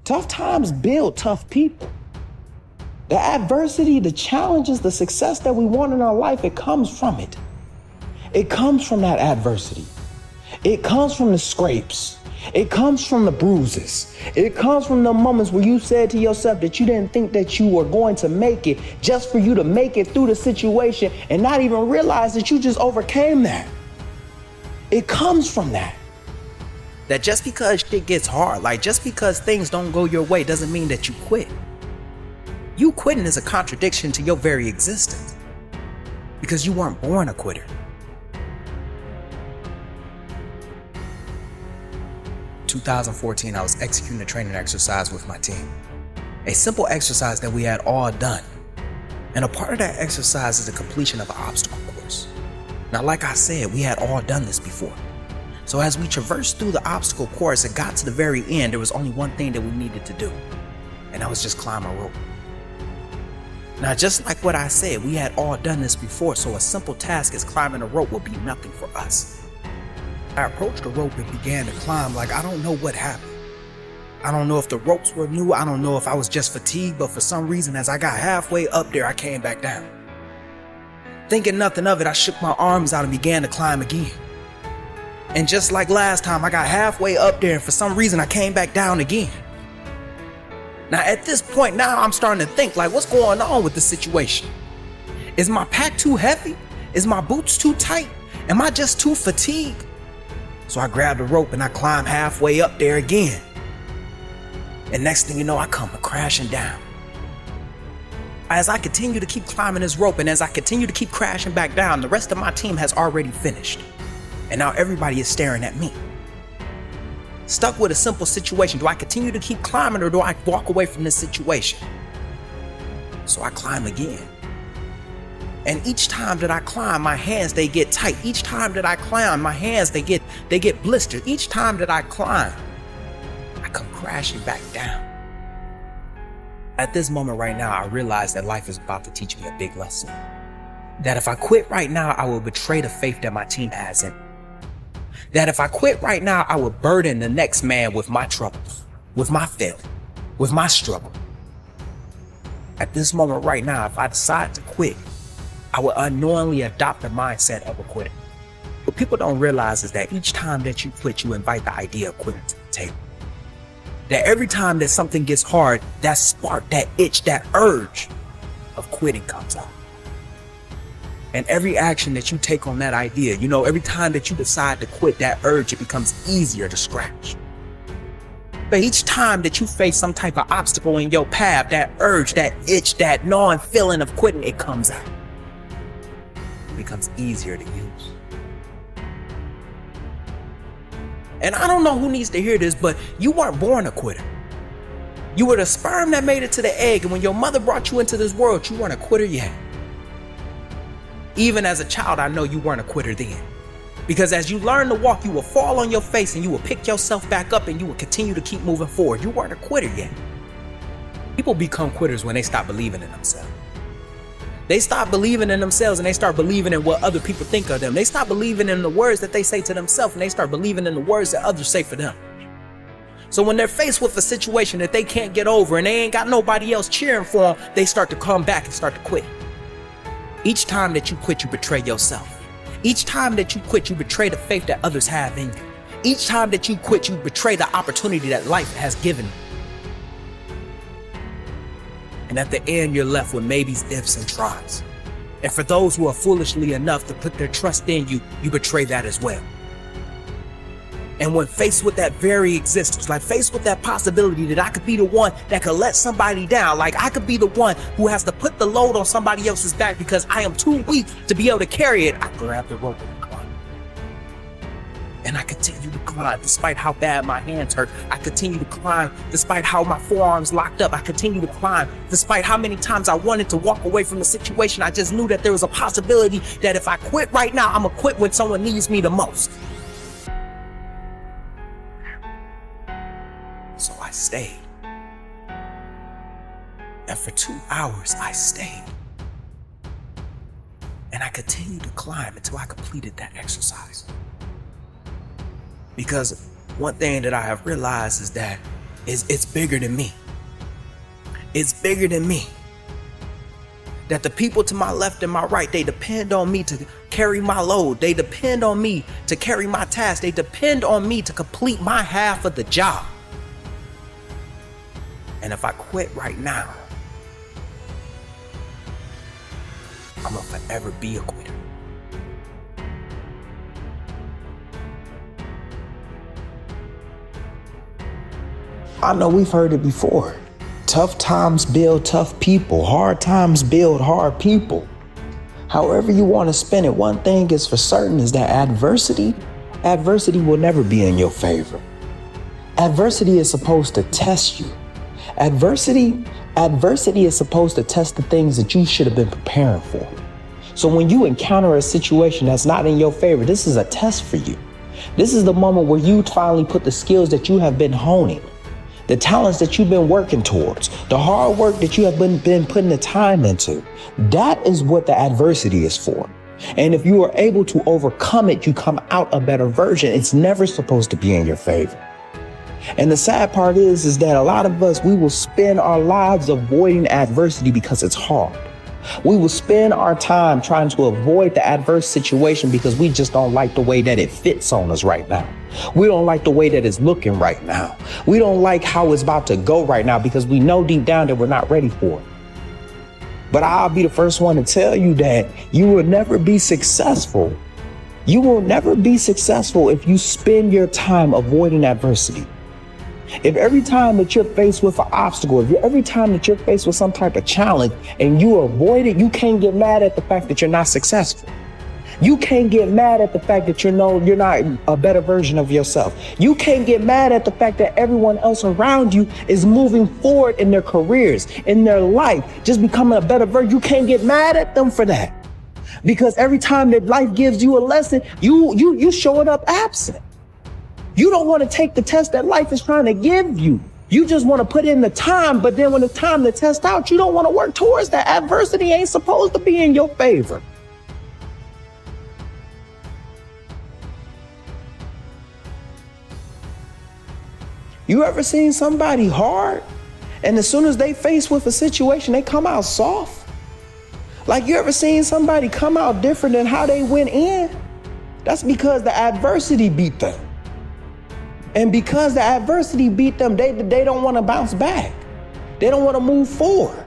Tough times build tough people. The adversity, the challenges, the success that we want in our life, it comes from it. It comes from that adversity. It comes from the scrapes. It comes from the bruises. It comes from the moments where you said to yourself that you didn't think that you were going to make it, just for you to make it through the situation and not even realize that you just overcame that. It comes from that. That just because shit gets hard, like just because things don't go your way, doesn't mean that you quit. You quitting is a contradiction to your very existence, because you weren't born a quitter. 2014, I was executing a training exercise with my team. A simple exercise that we had all done. And a part of that exercise is the completion of an obstacle course. Now, like I said, we had all done this before. So as we traversed through the obstacle course and got to the very end, there was only one thing that we needed to do. And that was just climb a rope. Now, just like what I said, we had all done this before, so a simple task as climbing a rope would be nothing for us. I approached the rope and began to climb like I don't know what happened. I don't know if the ropes were new, I don't know if I was just fatigued, but for some reason as I got halfway up there, I came back down. Thinking nothing of it, I shook my arms out and began to climb again. And just like last time, I got halfway up there and for some reason I came back down again. Now at this point, now I'm starting to think like, what's going on with the situation? Is my pack too heavy? Is my boots too tight? Am I just too fatigued? So I grabbed a rope and I climbed halfway up there again. And next thing you know, I come crashing down. As I continue to keep climbing this rope and as I continue to keep crashing back down, the rest of my team has already finished. And now everybody is staring at me. Stuck with a simple situation. Do I continue to keep climbing or do I walk away from this situation? So I climb again. And each time that I climb, my hands, they get tight. Each time that I climb, my hands, they get blistered. Each time that I climb, I come crashing back down. At this moment right now, I realize that life is about to teach me a big lesson. That if I quit right now, I will betray the faith that my team has in me. That if I quit right now, I will burden the next man with my troubles, with my failure, with my struggle. At this moment right now, if I decide to quit, I will unknowingly adopt the mindset of a quitter. What people don't realize is that each time that you quit, you invite the idea of quitting to the table. That every time that something gets hard, that spark, that itch, that urge of quitting comes out. And every action that you take on that idea, every time that you decide to quit, that urge, it becomes easier to scratch. But each time that you face some type of obstacle in your path, that urge, that itch, that gnawing feeling of quitting, it comes out. It becomes easier to use. And I don't know who needs to hear this, but you weren't born a quitter. You were the sperm that made it to the egg, and when your mother brought you into this world, you weren't a quitter yet. Even as a child, I know you weren't a quitter then. Because as you learn to walk, you will fall on your face and you will pick yourself back up and you will continue to keep moving forward. You weren't a quitter yet. People become quitters when they stop believing in themselves. They stop believing in themselves and they start believing in what other people think of them. They stop believing in the words that they say to themselves and they start believing in the words that others say for them. So when they're faced with a situation that they can't get over and they ain't got nobody else cheering for them, they start to come back and start to quit. Each time that you quit, you betray yourself. Each time that you quit, you betray the faith that others have in you. Each time that you quit, you betray the opportunity that life has given you. And at the end, you're left with maybes, ifs, and tries. And for those who are foolishly enough to put their trust in you, you betray that as well. And when faced with that very existence, like faced with that possibility that I could be the one that could let somebody down, like I could be the one who has to put the load on somebody else's back because I am too weak to be able to carry it, I grab the rope and climb. And I continue to climb despite how bad my hands hurt. I continue to climb despite how my forearms locked up. I continue to climb despite how many times I wanted to walk away from the situation. I just knew that there was a possibility that if I quit right now, I'm gonna quit when someone needs me the most. So I stayed. And for 2 hours, I stayed. And I continued to climb until I completed that exercise. Because one thing that I have realized is that It's bigger than me. It's bigger than me. That the people to my left and my right, they depend on me to carry my load. They depend on me to carry my task. They depend on me to complete my half of the job. And if I quit right now, I'm gonna forever be a quitter. I know we've heard it before. Tough times build tough people. Hard times build hard people. However you want to spin it, one thing is for certain is that adversity will never be in your favor. Adversity is supposed to test you. Adversity is supposed to test the things that you should have been preparing for. So when you encounter a situation that's not in your favor, this is a test for you. This is the moment where you finally put the skills that you have been honing, the talents that you've been working towards, the hard work that you have been putting the time into. That is what the adversity is for. And if you are able to overcome it, you come out a better version. It's never supposed to be in your favor. And the sad part is that a lot of us, we will spend our lives avoiding adversity because it's hard. We will spend our time trying to avoid the adverse situation because we just don't like the way that it fits on us right now. We don't like the way that it's looking right now. We don't like how it's about to go right now because we know deep down that we're not ready for it. But I'll be the first one to tell you that you will never be successful. You will never be successful if you spend your time avoiding adversity. If every time that you're faced with an obstacle, if every time that you're faced with some type of challenge and you avoid it, you can't get mad at the fact that you're not successful. You can't get mad at the fact that you're not a better version of yourself. You can't get mad at the fact that everyone else around you is moving forward in their careers, in their life, just becoming a better version. You can't get mad at them for that. Because every time that life gives you a lesson, you showing up absent. You don't want to take the test that life is trying to give you. You just want to put in the time, but then when it's time to test out, you don't want to work towards that. Adversity ain't supposed to be in your favor. You ever seen somebody hard and as soon as they face with a situation, they come out soft? Like, you ever seen somebody come out different than how they went in? That's because the adversity beat them. And because the adversity beat them, they don't want to bounce back. They don't want to move forward.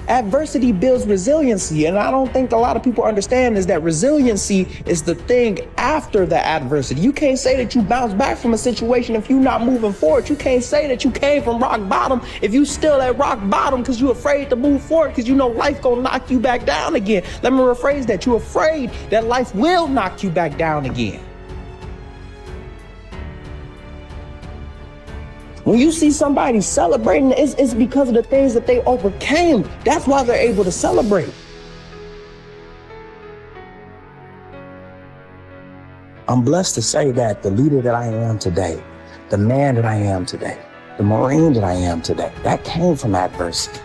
Adversity builds resiliency. And I don't think a lot of people understand is that resiliency is the thing after the adversity. You can't say that you bounce back from a situation if you're not moving forward. You can't say that you came from rock bottom if you still at rock bottom because you're afraid to move forward because you know life gonna knock you back down again. Let me rephrase that. You're afraid that life will knock you back down again. When you see somebody celebrating, it's because of the things that they overcame. That's why they're able to celebrate. I'm blessed to say that the leader that I am today, the man that I am today, the Marine that I am today, that came from adversity.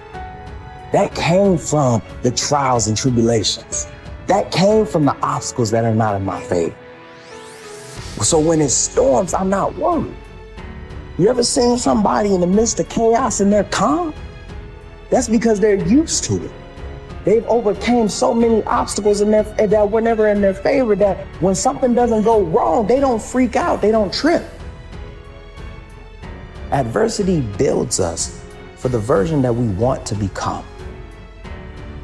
That came from the trials and tribulations. That came from the obstacles that are not in my favor. So when it storms, I'm not worried. You ever seen somebody in the midst of chaos and they're calm? That's because they're used to it. They've overcame so many obstacles that were never in their favor that when something doesn't go wrong, they don't freak out, they don't trip. Adversity builds us for the version that we want to become.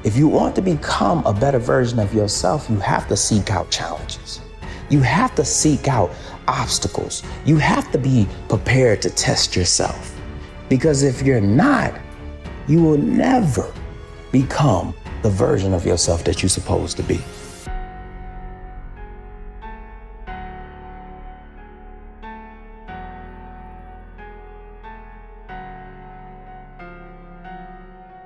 If you want to become a better version of yourself, you have to seek out challenges. You have to seek out obstacles. You have to be prepared to test yourself. Because if you're not, you will never become the version of yourself that you're supposed to be.